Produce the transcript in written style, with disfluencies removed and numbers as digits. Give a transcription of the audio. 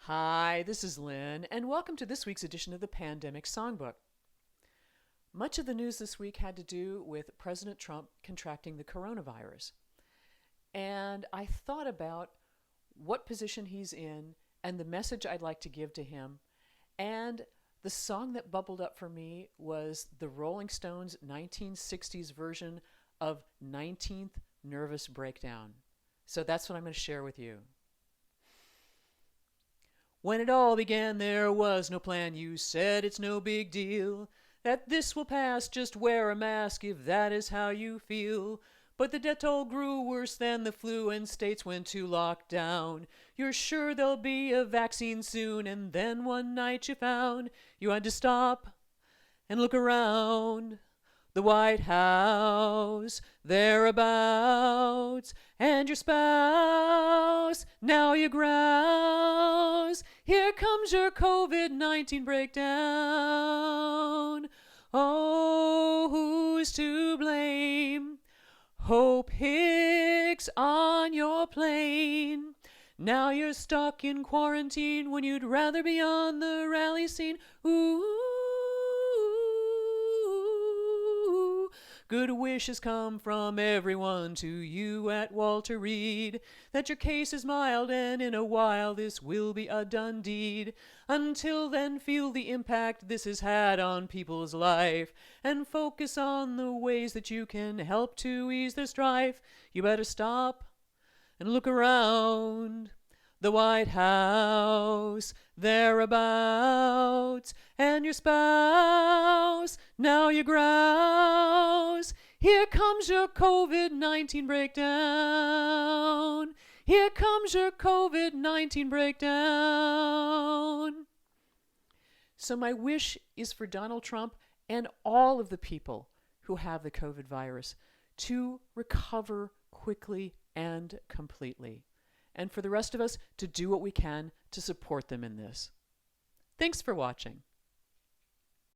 Hi, this is Lynn, and welcome to this week's edition of the Pandemic Songbook. Much of the news this week had to do with President Trump contracting the coronavirus. And I thought about what position he's in and the message I'd like to give to him. And the song that bubbled up for me was the Rolling Stones' 1960s version of 19th Nervous Breakdown. So that's what I'm going to share with you. When it all began, there was no plan. You said it's no big deal, that this will pass, just wear a mask if that is how you feel. But the death toll grew worse than the flu and states went to lockdown. You're sure there'll be a vaccine soon, and then one night you found you had to stop and look around. The White House, thereabouts, and your spouse, now you grouse. Here comes your COVID-19 breakdown. Oh, who's to blame? Hope Hicks on your plane. Now you're stuck in quarantine when you'd rather be on the rally scene. Ooh. Good wishes come from everyone to you at Walter Reed, that your case is mild and in a while this will be a done deed. Until then, feel the impact this has had on people's life and focus on the ways that you can help to ease their strife. You better stop and look around. The White House, thereabouts, and your spouse, now you grouse. Here comes your COVID-19 breakdown. Here comes your COVID-19 breakdown. So my wish is for Donald Trump and all of the people who have the COVID virus to recover quickly and completely, and for the rest of us to do what we can to support them in this. Thanks for watching.